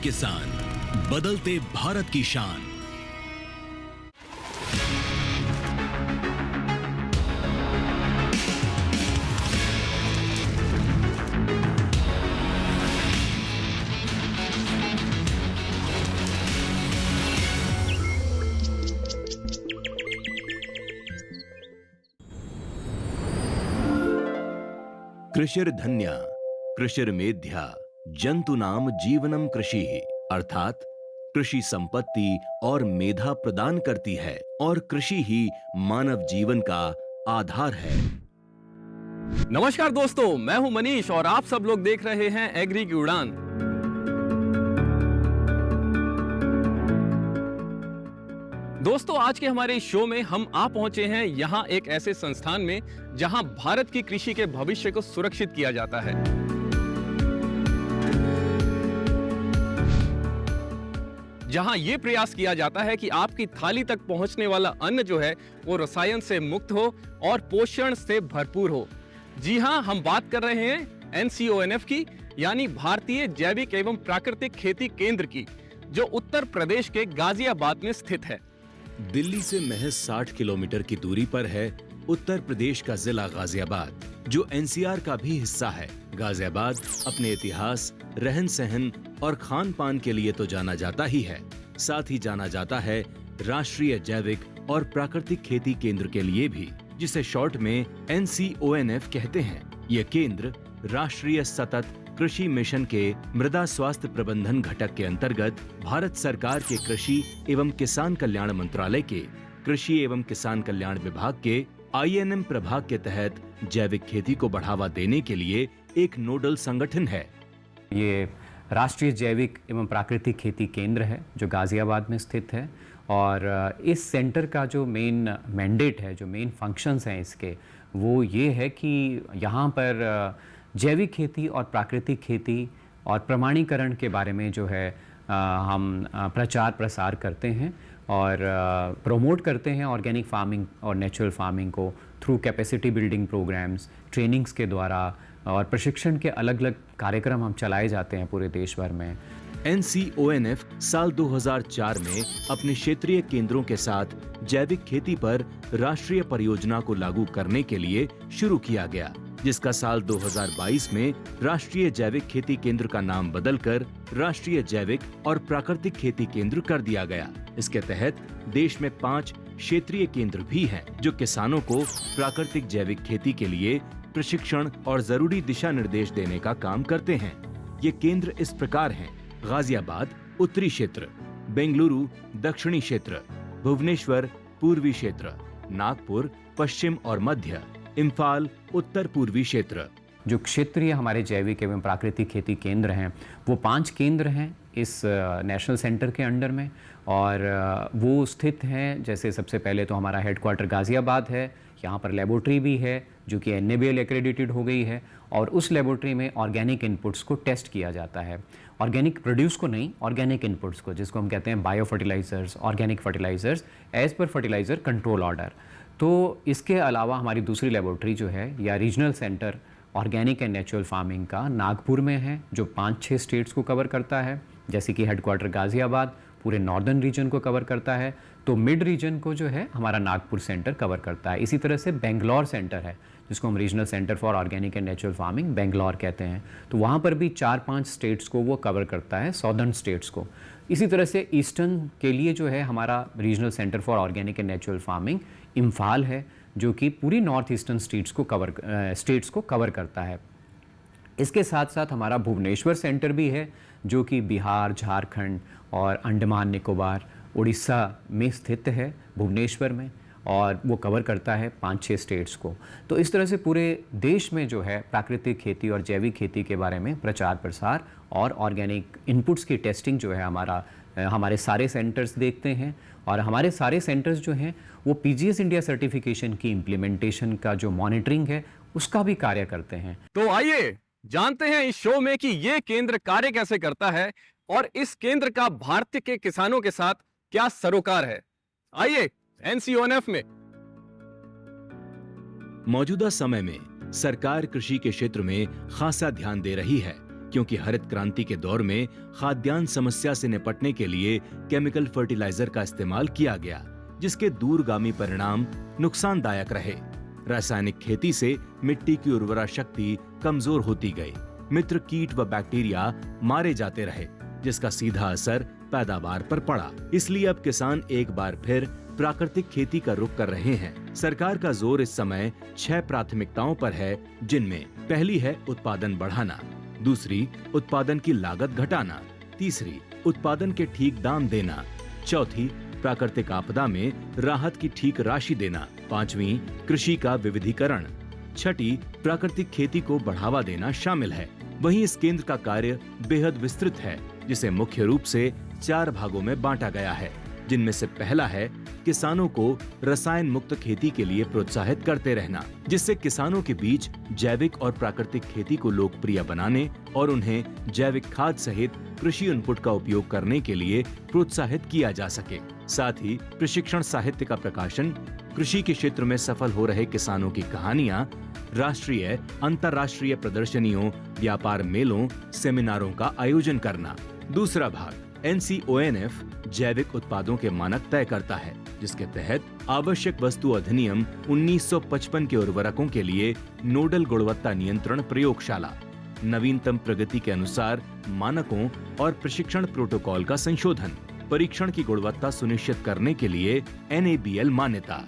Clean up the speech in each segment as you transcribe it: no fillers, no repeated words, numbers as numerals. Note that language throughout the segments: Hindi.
किसान, बदलते भारत की शान। कृषिर्धन्या कृषिर्मेध्या जंतुनाम जीवनम कृषि, अर्थात कृषि संपत्ति और मेधा प्रदान करती है और कृषि ही मानव जीवन का आधार है। नमस्कार दोस्तों, मैं हूं मनीष और आप सब लोग देख रहे हैं एग्री की उड़ान। दोस्तों, आज के हमारे इस शो में हम आ पहुंचे हैं यहां एक ऐसे संस्थान में जहां भारत की कृषि के भविष्य को सुरक्षित किया जाता है। जहां यह प्रयास किया जाता है कि आपकी थाली तक पहुंचने वाला अन्न जो है वो रसायन से मुक्त हो और पोषण से भरपूर हो। जी हां, हम बात कर रहे हैं NCONF की, यानी भारतीय जैविक एवं प्राकृतिक खेती केंद्र की, जो उत्तर प्रदेश के गाजियाबाद में स्थित है। दिल्ली से महज 60 किलोमीटर की दूरी पर है उत्तर प्रदेश का जिला गाजियाबाद, जो NCR का भी हिस्सा है। गाजियाबाद अपने इतिहास, रहन सहन और खान पान के लिए तो जाना जाता ही है, साथ ही जाना जाता है राष्ट्रीय जैविक और प्राकृतिक खेती केंद्र के लिए भी, जिसे शॉर्ट में NCONF कहते हैं। ये केंद्र राष्ट्रीय सतत कृषि मिशन के मृदा स्वास्थ्य प्रबंधन घटक के अंतर्गत भारत सरकार के कृषि एवं किसान कल्याण मंत्रालय के कृषि एवं किसान कल्याण विभाग के INM प्रभाग के तहत जैविक खेती को बढ़ावा देने के लिए एक नोडल संगठन है। ये राष्ट्रीय जैविक एवं प्राकृतिक खेती केंद्र है जो गाजियाबाद में स्थित है, और इस सेंटर का जो मेन मैंडेट है, जो मेन फंक्शंस हैं इसके, वो ये है कि यहाँ पर जैविक खेती और प्राकृतिक खेती और प्रमाणीकरण के बारे में जो है हम प्रचार प्रसार करते हैं और प्रमोट करते हैं ऑर्गेनिक फार्मिंग और नेचुरल फार्मिंग को through capacity building programmes, trainings के द्वारा और प्रशिक्षण के अलग अलग कार्यक्रम हम चलाए जाते हैं पूरे देश भर में। NCONF साल 2004 में अपने क्षेत्रीय केंद्रों के साथ जैविक खेती पर राष्ट्रीय परियोजना को लागू करने के लिए शुरू किया गया, जिसका साल 2022 में राष्ट्रीय जैविक खेती केंद्र का नाम बदलकर राष्ट्रीय जैविक और प्राकृतिक खेती केंद्र कर दिया गया। इसके तहत देश में 5 क्षेत्रीय केंद्र भी हैं, जो किसानों को प्राकृतिक जैविक खेती के लिए प्रशिक्षण और जरूरी दिशा निर्देश देने का काम करते हैं। ये केंद्र इस प्रकार हैं: गाजियाबाद उत्तरी क्षेत्र, बेंगलुरु दक्षिणी क्षेत्र, भुवनेश्वर पूर्वी क्षेत्र, नागपुर पश्चिम और मध्य, इम्फाल उत्तर पूर्वी क्षेत्र। जो क्षेत्रीय हमारे जैविक एवं प्राकृतिक खेती केंद्र हैं, वो 5 केंद्र हैं इस नेशनल सेंटर के अंडर में, और वो स्थित हैं। जैसे सबसे पहले तो हमारा हेडक्वार्टर गाजियाबाद है, यहाँ पर लेबोरेटरी भी है जो कि NABL एक्रेडिटेड हो गई है, और उस लेबोरेटरी में ऑर्गेनिक इनपुट्स को टेस्ट किया जाता है। ऑर्गेनिक प्रोड्यूस को नहीं, ऑर्गेनिक इनपुट्स को, जिसको हम कहते हैं bio fertilisers, organic fertilisers as per fertiliser control order. तो इसके अलावा हमारी दूसरी लेबोरेटरी जो है, या regional centre organic and natural farming का, नागपुर में है, जो 5-6 स्टेट्स को कवर करता है। जैसे कि हेडक्वार्टर गाजियाबाद पूरे नॉर्दर्न रीजन को कवर करता है, तो मिड रीजन को जो है हमारा नागपुर सेंटर कवर करता है। इसी तरह से बेंगलौर सेंटर है, जिसको हम regional centre for organic and natural farming Bangalore कहते हैं, तो वहाँ पर भी 4-5 स्टेट्स को वो कवर करता है, सॉदर्न स्टेट्स को। इसी तरह से ईस्टर्न के लिए जो है हमारा regional centre for organic and natural farming Imphal है, जो कि पूरी नॉर्थ ईस्टर्न स्टेट्स को कवर करता है। इसके साथ साथ हमारा भुवनेश्वर सेंटर भी है, जो कि बिहार, झारखंड और अंडमान निकोबार, उड़ीसा में स्थित है, भुवनेश्वर में, और वो कवर करता है 5-6 स्टेट्स को। तो इस तरह से पूरे देश में जो है प्राकृतिक खेती और जैविक खेती के बारे में प्रचार प्रसार और ऑर्गेनिक इनपुट्स की टेस्टिंग जो है हमारे सारे सेंटर्स देखते हैं, और हमारे सारे सेंटर्स जो हैं वो PGS इंडिया सर्टिफिकेशन की इम्प्लीमेंटेशन का जो मॉनिटरिंग है उसका भी कार्य करते हैं। तो आइए जानते हैं इस शो में कि ये केंद्र कार्य कैसे करता है और इस केंद्र का भारत के किसानों के साथ क्या सरोकार है। आइए NCONF में। मौजूदा समय में सरकार कृषि के क्षेत्र में खासा ध्यान दे रही है, क्योंकि हरित क्रांति के दौर में खाद्यान्न समस्या से निपटने के लिए केमिकल फर्टिलाइजर का इस्तेमाल किया गया, जिसके दूरगामी परिणाम नुकसानदायक रहे। रासायनिक खेती से मिट्टी की उर्वरा शक्ति कमजोर होती गई, मित्र कीट व बैक्टीरिया मारे जाते रहे, जिसका सीधा असर पैदावार पर पड़ा। इसलिए अब किसान एक बार फिर प्राकृतिक खेती का रुख कर रहे हैं। सरकार का जोर इस समय 6 प्राथमिकताओं पर है, जिनमें पहली है उत्पादन बढ़ाना, दूसरी उत्पादन की लागत घटाना, तीसरी उत्पादन के ठीक दाम देना, चौथी प्राकृतिक आपदा में राहत की ठीक राशि देना, पांचवी कृषि का विविधीकरण, छठी प्राकृतिक खेती को बढ़ावा देना शामिल है। वहीं इस केंद्र का कार्य बेहद विस्तृत है, जिसे मुख्य रूप से 4 भागों में बांटा गया है, जिनमें से पहला है किसानों को रसायन मुक्त खेती के लिए प्रोत्साहित करते रहना, जिससे किसानों के बीच जैविक और प्राकृतिक खेती को लोकप्रिय बनाने और उन्हें जैविक खाद सहित कृषि इनपुट का उपयोग करने के लिए प्रोत्साहित किया जा सके। साथ ही प्रशिक्षण साहित्य का प्रकाशन, कृषि के क्षेत्र में सफल हो रहे किसानों की कहानियां, राष्ट्रीय अंतर्राष्ट्रीय प्रदर्शनियों, व्यापार मेलों, सेमिनारों का आयोजन करना। दूसरा भाग NCONF जैविक उत्पादों के मानक तय करता है, जिसके तहत आवश्यक वस्तु अधिनियम 1955 के उर्वरकों के लिए नोडल गुणवत्ता नियंत्रण प्रयोगशाला, नवीनतम प्रगति के अनुसार मानकों और प्रशिक्षण प्रोटोकॉल का संशोधन, परीक्षण की गुणवत्ता सुनिश्चित करने के लिए NABL मान्यता,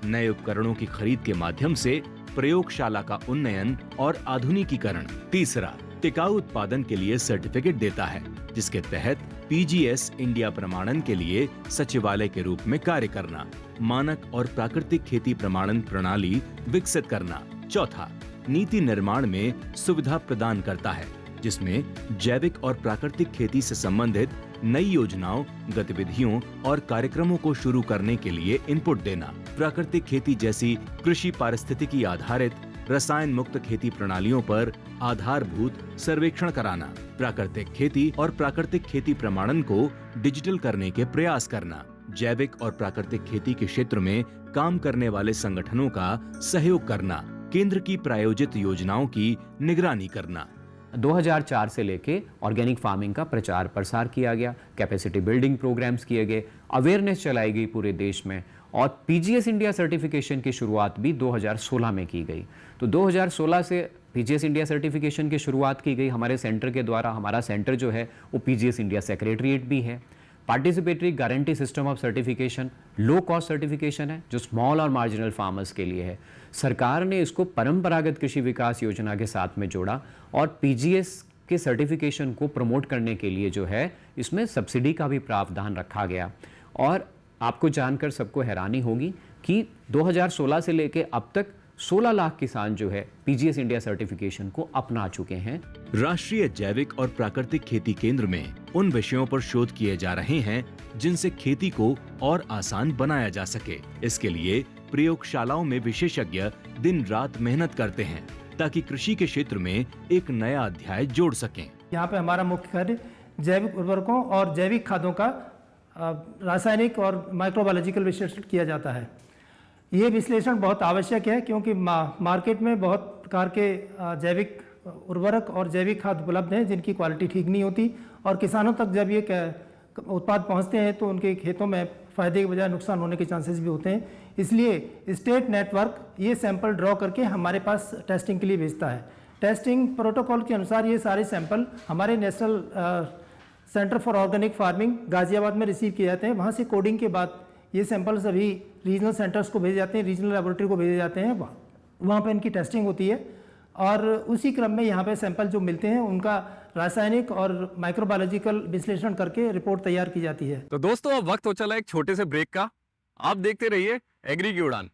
नए उपकरणों की खरीद के माध्यम से प्रयोगशाला का उन्नयन और आधुनिकीकरण। तीसरा टिकाऊ उत्पादन के लिए सर्टिफिकेट देता है, जिसके तहत PGS इंडिया प्रमाणन के लिए सचिवालय के रूप में कार्य करना, मानक और प्राकृतिक खेती प्रमाणन प्रणाली विकसित करना। चौथा नीति निर्माण में सुविधा प्रदान करता है, जिसमें जैविक और प्राकृतिक खेती से संबंधित नई योजनाओं, गतिविधियों और कार्यक्रमों को शुरू करने के लिए इनपुट देना, प्राकृतिक खेती जैसी कृषि पारिस्थितिकी आधारित रसायन मुक्त खेती प्रणालियों पर आधारभूत सर्वेक्षण कराना, प्राकृतिक खेती और प्राकृतिक खेती प्रमाणन को डिजिटल करने के प्रयास करना, जैविक और प्राकृतिक खेती के क्षेत्र में काम करने वाले संगठनों का सहयोग करना, केंद्र की प्रायोजित योजनाओं की निगरानी करना। 2004 से लेके ऑर्गेनिक फार्मिंग का प्रचार प्रसार किया गया, कैपेसिटी बिल्डिंग प्रोग्राम्स किए गए, अवेयरनेस चलाई गई पूरे देश में, और PGS इंडिया सर्टिफिकेशन की शुरुआत भी 2016 में की गई। तो 2016 से PGS इंडिया सर्टिफिकेशन की शुरुआत की गई हमारे सेंटर के द्वारा। हमारा सेंटर जो है वो PGS इंडिया सेक्रेटरीट भी है। Participatory guarantee system of certification low cost certification है, जो स्मॉल और मार्जिनल फार्मर्स के लिए है। सरकार ने इसको परंपरागत कृषि विकास योजना के साथ में जोड़ा और PGS के सर्टिफिकेशन को प्रमोट करने के लिए जो है इसमें सब्सिडी का भी प्रावधान रखा गया। और आपको जानकर सबको हैरानी होगी कि 2016 से लेके अब तक 16 लाख किसान जो है PGS इंडिया सर्टिफिकेशन को अपना चुके हैं। राष्ट्रीय जैविक और प्राकृतिक खेती केंद्र में उन विषयों पर शोध किए जा रहे हैं जिनसे खेती को और आसान बनाया जा सके। इसके लिए प्रयोगशालाओं में विशेषज्ञ दिन रात मेहनत करते हैं ताकि कृषि के क्षेत्र में एक नया अध्याय जोड़ सकें। यहाँ पे हमारा मुख्य कार्य जैविक उर्वरकों और जैविक खादों का रासायनिक और माइक्रोबायोलॉजिकल विश्लेषण किया जाता है। ये विश्लेषण बहुत आवश्यक है क्योंकि मार्केट में बहुत प्रकार के जैविक उर्वरक और जैविक खाद उपलब्ध हैं जिनकी क्वालिटी ठीक नहीं होती, और किसानों तक जब ये उत्पाद पहुंचते हैं तो उनके खेतों में फ़ायदे के बजाय नुकसान होने के चांसेस भी होते हैं। इसलिए स्टेट नेटवर्क ये सैंपल ड्रॉ करके हमारे पास टेस्टिंग के लिए भेजता है। टेस्टिंग प्रोटोकॉल के अनुसार ये सारे सैंपल हमारे national centre for organic farming Ghaziabad में रिसीव किए जाते हैं। वहाँ से कोडिंग के बाद ये सैंपल सभी रीजनल सेंटर्स को भेजे जाते हैं, रीजनल लेबोरेटरी को भेजे जाते हैं। वहाँ पर इनकी टेस्टिंग होती है और उसी क्रम में यहाँ पे सैंपल जो मिलते हैं उनका रासायनिक और माइक्रोबायोलॉजिकल विश्लेषण करके रिपोर्ट तैयार की जाती है। तो दोस्तों अब वक्त हो चला एक छोटे से ब्रेक का। आप देखते रहिए एग्री की उड़ान।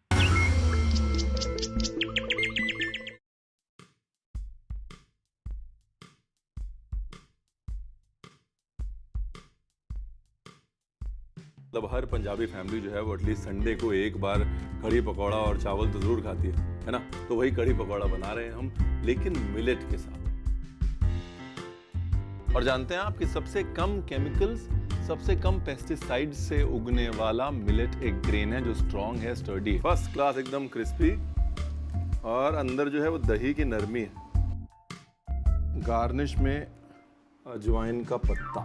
मतलब हर पंजाबी फैमिली जो है वो एटलीस्ट संडे को एक बार कढ़ी पकौड़ा और चावल तो जरूर खाती है ना। तो वही कढ़ी पकौड़ा बना रहे हैं हम, लेकिन मिलेट के साथ। और जानते हैं आप कि सबसे कम केमिकल्स, सबसे कम पेस्टिसाइड से उगने वाला मिलेट एक ग्रेन है जो स्ट्रॉन्ग है, स्टर्डी, फर्स्ट क्लास, एकदम क्रिस्पी, और अंदर जो है वो दही की नरमी है। गार्निश में अजवाइन का पत्ता,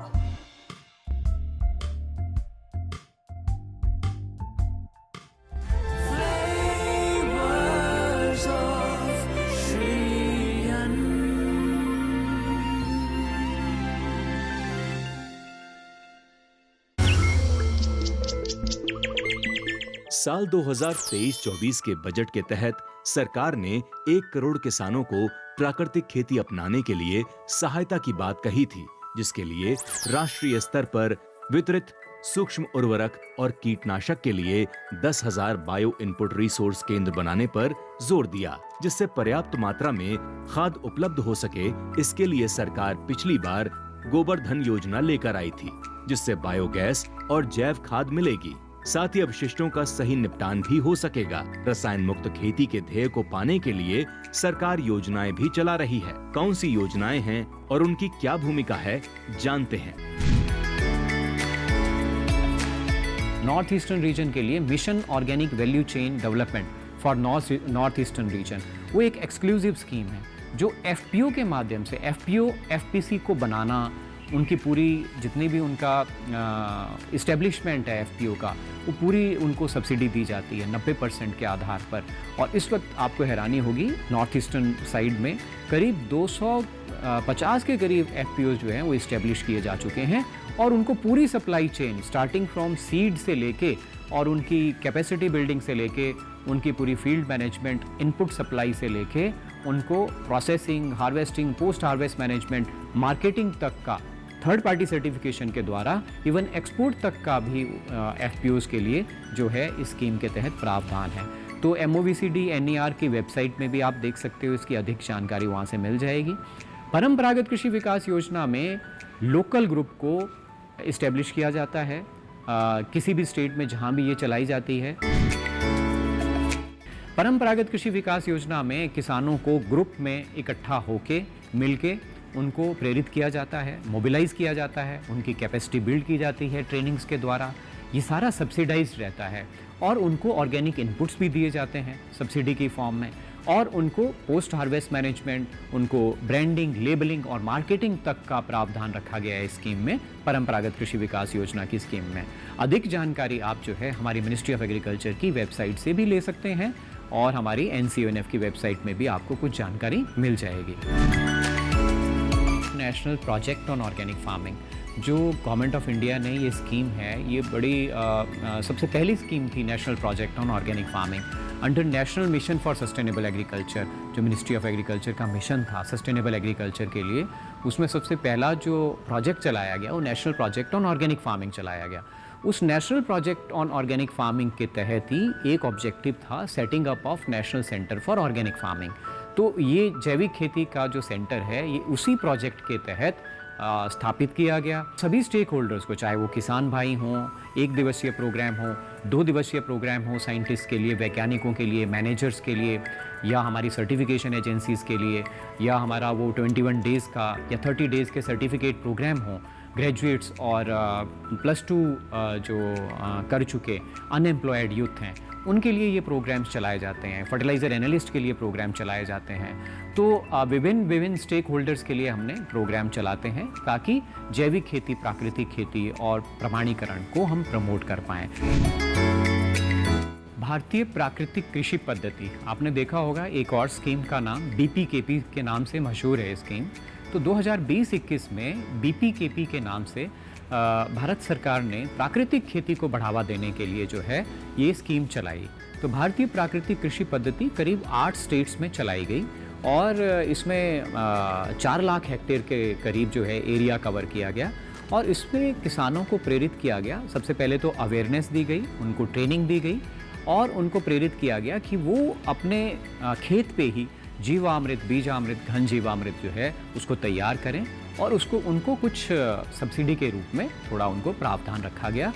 साल 2023-24 के बजट के तहत सरकार ने 1 करोड़ किसानों को प्राकृतिक खेती अपनाने के लिए सहायता की बात कही थी, जिसके लिए राष्ट्रीय स्तर पर वितरित सूक्ष्म उर्वरक और कीटनाशक के लिए 10,000 बायो इनपुट रिसोर्स केंद्र बनाने पर जोर दिया, जिससे पर्याप्त मात्रा में खाद उपलब्ध हो सके। इसके लिए सरकार पिछली बार गोबर धन योजना लेकर आई थी, जिससे बायोगैस और जैव खाद मिलेगी। साथ ही अवशिष्टों का सही निपटान भी हो सकेगा। रसायन मुक्त खेती के ध्येय को पाने के लिए सरकार योजनाएं भी चला रही है। कौन सी योजनाएं हैं और उनकी क्या भूमिका है, जानते हैं। नॉर्थ ईस्टर्न रीजन के लिए mission organic value chain development for north eastern region, वो एक एक्सक्लूसिव स्कीम है जो एफपीओ के माध्यम से एफपीओ एफपीसी को बनाना, उनकी पूरी जितनी भी उनका इस्टेब्लिशमेंट है एफपीओ का, वो पूरी उनको सब्सिडी दी जाती है 90% के आधार पर। और इस वक्त आपको हैरानी होगी, नॉर्थ ईस्टर्न साइड में करीब 250 के करीब एफपीओ जो हैं वो इस्टेब्लिश किए जा चुके हैं और उनको पूरी supply chain starting from seed से लेके और उनकी कैपेसिटी बिल्डिंग से लेके उनकी पूरी फील्ड मैनेजमेंट, इनपुट सप्लाई से लेके उनको processing, harvesting, post harvest management, marketing तक का थर्ड पार्टी सर्टिफिकेशन के द्वारा इवन एक्सपोर्ट तक का भी एफपीओज़ के लिए जो है इस स्कीम के तहत प्रावधान है। तो MOVCD NER की वेबसाइट में भी आप देख सकते हो, इसकी अधिक जानकारी वहाँ से मिल जाएगी। परंपरागत कृषि विकास योजना में लोकल ग्रुप को इस्टेब्लिश किया जाता है किसी भी स्टेट में जहाँ भी ये चलाई जाती है। परंपरागत कृषि विकास योजना में किसानों को ग्रुप में इकट्ठा होके मिलके उनको प्रेरित किया जाता है, मोबिलाइज किया जाता है, उनकी कैपेसिटी बिल्ड की जाती है ट्रेनिंग्स के द्वारा। ये सारा सब्सिडाइज्ड रहता है और उनको ऑर्गेनिक इनपुट्स भी दिए जाते हैं सब्सिडी की फॉर्म में, और उनको पोस्ट हार्वेस्ट मैनेजमेंट, उनको ब्रांडिंग, लेबलिंग और मार्केटिंग तक का प्रावधान रखा गया है इस स्कीम में, परंपरागत कृषि विकास योजना की स्कीम में। अधिक जानकारी आप जो है हमारी मिनिस्ट्री ऑफ एग्रीकल्चर की वेबसाइट से भी ले सकते हैं और हमारी NCONF की वेबसाइट में भी आपको कुछ जानकारी मिल जाएगी। National project on organic farming, जो गवर्नमेंट ऑफ इंडिया ने ये स्कीम है, ये बड़ी सबसे पहली स्कीम थी national project on organic farming under national mission for sustainable agriculture. जो मिनिस्ट्री ऑफ एग्रीकल्चर का मिशन था सस्टेनेबल एग्रीकल्चर के लिए, उसमें सबसे पहला जो प्रोजेक्ट चलाया गया वो national project on organic farming चलाया गया। उस national project on organic farming के तहत ही एक ऑब्जेक्टिव था setting up of national centre for organic farming. तो ये जैविक खेती का जो सेंटर है ये उसी प्रोजेक्ट के तहत स्थापित किया गया। सभी स्टेक होल्डर्स को, चाहे वो किसान भाई हों, 1 दिवसीय प्रोग्राम हो, 2 दिवसीय प्रोग्राम हो, साइंटिस्ट के लिए, वैज्ञानिकों के लिए, मैनेजर्स के लिए, या हमारी सर्टिफिकेशन एजेंसीज के लिए, या हमारा वो 21 डेज़ का या 30 डेज़ के सर्टिफिकेट प्रोग्राम हो, ग्रेजुएट्स और +2 जो कर चुके अनएम्प्लॉयड यूथ हैं उनके लिए ये प्रोग्राम्स चलाए जाते हैं। फर्टिलाइज़र एनालिस्ट के लिए प्रोग्राम चलाए जाते हैं। तो विभिन्न स्टेक होल्डर्स के लिए हमने प्रोग्राम चलाते हैं ताकि जैविक खेती, प्राकृतिक खेती और प्रमाणीकरण को हम प्रमोट कर पाएँ। भारतीय प्राकृतिक कृषि पद्धति, आपने देखा होगा एक और स्कीम का नाम BPKP के नाम से मशहूर है स्कीम। तो 2020-21 में BPKP के नाम से भारत सरकार ने प्राकृतिक खेती को बढ़ावा देने के लिए जो है ये स्कीम चलाई। तो भारतीय प्राकृतिक कृषि पद्धति करीब 8 स्टेट्स में चलाई गई और इसमें 4 लाख हेक्टेयर के करीब जो है एरिया कवर किया गया और इसमें किसानों को प्रेरित किया गया। सबसे पहले तो अवेयरनेस दी गई, उनको ट्रेनिंग दी गई और उनको प्रेरित किया गया कि वो अपने खेत पे ही जीवामृत, बीजामृत, घन जीवामृत जो है उसको तैयार करें और उसको उनको कुछ सब्सिडी के रूप में थोड़ा उनको प्रावधान रखा गया।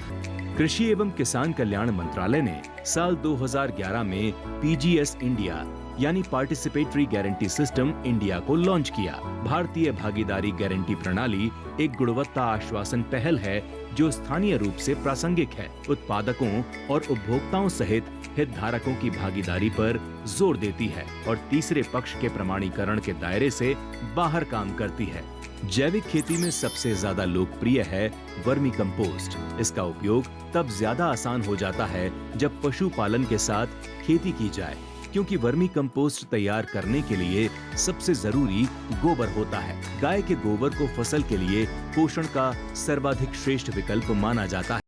कृषि एवं किसान कल्याण मंत्रालय ने साल 2011 में PGS इंडिया यानी पार्टिसिपेटरी गारंटी सिस्टम इंडिया को लॉन्च किया। भारतीय भागीदारी गारंटी प्रणाली एक गुणवत्ता आश्वासन पहल है जो स्थानीय रूप से प्रासंगिक है, उत्पादकों और उपभोक्ताओं सहित हितधारकों की भागीदारी पर जोर देती है और तीसरे पक्ष के प्रमाणीकरण के दायरे से बाहर काम करती है। जैविक खेती में सबसे ज्यादा लोकप्रिय है वर्मी कंपोस्ट। इसका उपयोग तब ज्यादा आसान हो जाता है जब पशुपालन के साथ खेती की जाए, क्योंकि वर्मी कंपोस्ट तैयार करने के लिए सबसे जरूरी गोबर होता है। गाय के गोबर को फसल के लिए पोषण का सर्वाधिक श्रेष्ठ विकल्प माना जाता है।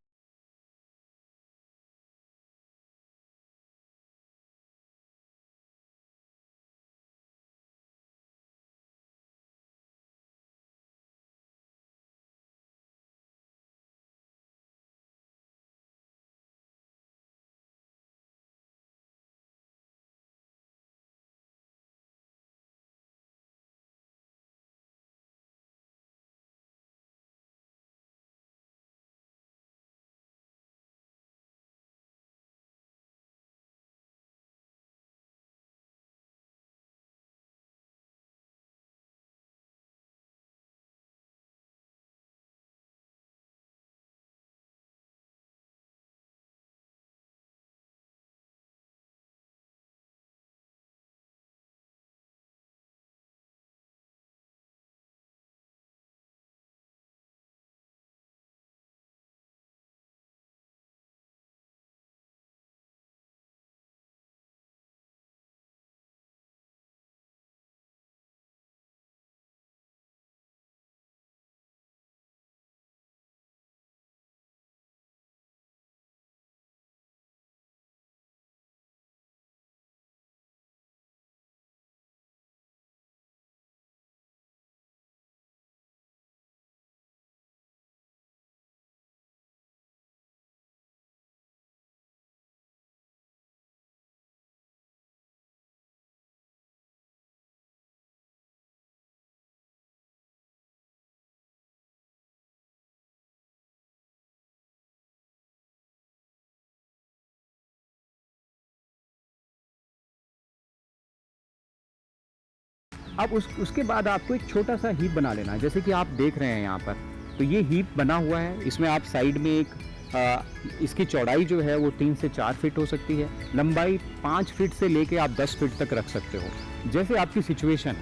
अब उसके बाद आपको एक छोटा सा हीप बना लेना है, जैसे कि आप देख रहे हैं यहाँ पर। तो ये हीप बना हुआ है, इसमें आप साइड में एक इसकी चौड़ाई जो है वो 3 से 4 फीट हो सकती है, लंबाई 5 फीट से लेके आप 10 फीट तक रख सकते हो, जैसे आपकी सिचुएशन।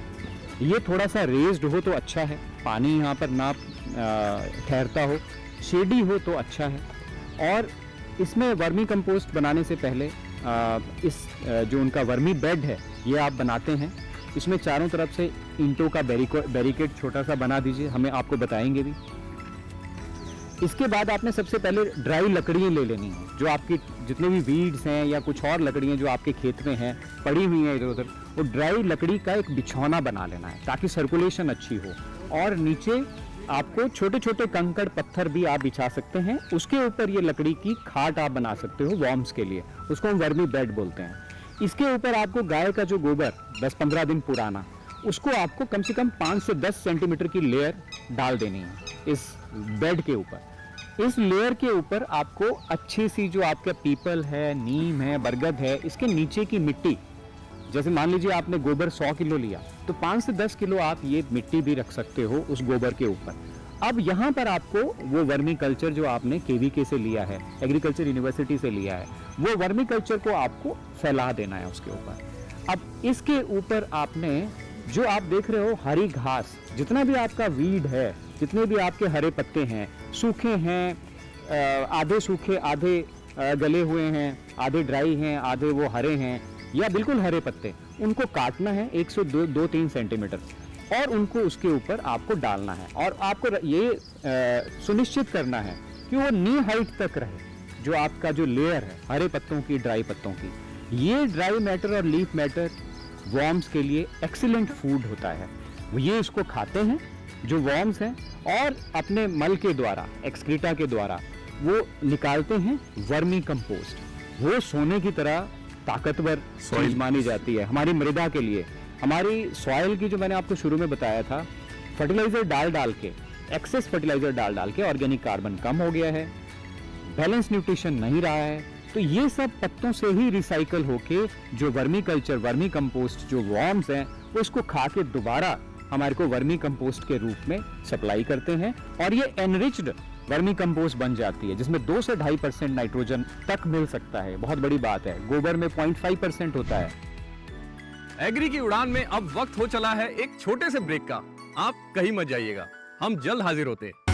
ये थोड़ा सा रेज्ड हो तो अच्छा है, पानी यहाँ पर ना ठहरता हो, शेडी हो तो अच्छा है। और इसमें वर्मी कंपोस्ट बनाने से पहले जो उनका वर्मी बेड है ये आप बनाते हैं, इसमें चारों तरफ से ईंटों का बैरिकेड छोटा सा बना दीजिए, हमें आपको बताएंगे भी। इसके बाद आपने सबसे पहले ड्राई लकड़ियाँ ले लेनी है, जो आपकी जितने भी वीड्स हैं या कुछ और लकड़ियाँ जो आपके खेत में हैं पड़ी हुई हैं इधर उधर, वो ड्राई लकड़ी का एक बिछौना बना लेना है ताकि सर्कुलेशन अच्छी हो। और नीचे आपको छोटे छोटे कंकड़ पत्थर भी आप बिछा सकते हैं, उसके ऊपर ये लकड़ी की खाट आप बना सकते हो वॉर्म्स के लिए, उसको हम वर्मी बेड बोलते हैं। इसके ऊपर आपको गाय का जो गोबर 10-15 दिन पुराना, उसको आपको कम से कम 5 से 10 सेंटीमीटर की लेयर डाल देनी है इस बेड के ऊपर। इस लेयर के ऊपर आपको अच्छी सी जो आपका पीपल है, नीम है, बरगद है, इसके नीचे की मिट्टी, जैसे मान लीजिए आपने गोबर 100 किलो लिया तो 5 से 10 किलो आप ये मिट्टी भी रख सकते हो उस गोबर के ऊपर। अब यहाँ पर आपको वो वर्मी कल्चर जो आपने केवीके से लिया है, एग्रीकल्चर यूनिवर्सिटी से लिया है, वो वर्मी कल्चर को आपको फैला देना है उसके ऊपर। अब इसके ऊपर आपने जो आप देख रहे हो हरी घास, जितना भी आपका वीड है, जितने भी आपके हरे पत्ते हैं, सूखे हैं, आधे सूखे, आधे गले हुए हैं, आधे ड्राई हैं, आधे वो हरे हैं या बिल्कुल हरे पत्ते, उनको काटना है 1 से 2-3 सेंटीमीटर और उनको उसके ऊपर आपको डालना है। और आपको ये सुनिश्चित करना है कि वो नी हाइट तक रहे, जो आपका जो लेयर है हरे पत्तों की, ड्राई पत्तों की। ये ड्राई मैटर और लीफ मैटर वॉर्म्स के लिए एक्सीलेंट फूड होता है, ये इसको खाते हैं जो वॉर्म्स हैं और अपने मल के द्वारा, एक्सक्रीटा के द्वारा वो निकालते हैं वर्मी कंपोस्ट। वो सोने की तरह ताकतवर चीज मानी जाती है हमारी मृदा के लिए। हमारी सॉइल की जो मैंने आपको शुरू में बताया था, फर्टिलाइजर डाल के, एक्सेस फर्टिलाइजर डाल के ऑर्गेनिक कार्बन कम हो गया है, बैलेंस न्यूट्रिशन नहीं रहा है, तो ये सब पत्तों से ही रिसाइकल होके जो वर्मी कल्चर, वर्मी कंपोस्ट जो वॉर्म्स हैं वो इसको खा के दोबारा हमारे को वर्मी कंपोस्ट के रूप में सप्लाई करते हैं और ये एनरिच्ड वर्मी कंपोस्ट बन जाती है, जिसमें 2 से 2.5% नाइट्रोजन तक मिल सकता है। बहुत बड़ी बात है, गोबर में 0.5% होता है। एग्री की उड़ान में अब वक्त हो चला है एक छोटे से ब्रेक का। आप कहीं मत जाइएगा, हम जल्द हाजिर होते हैं।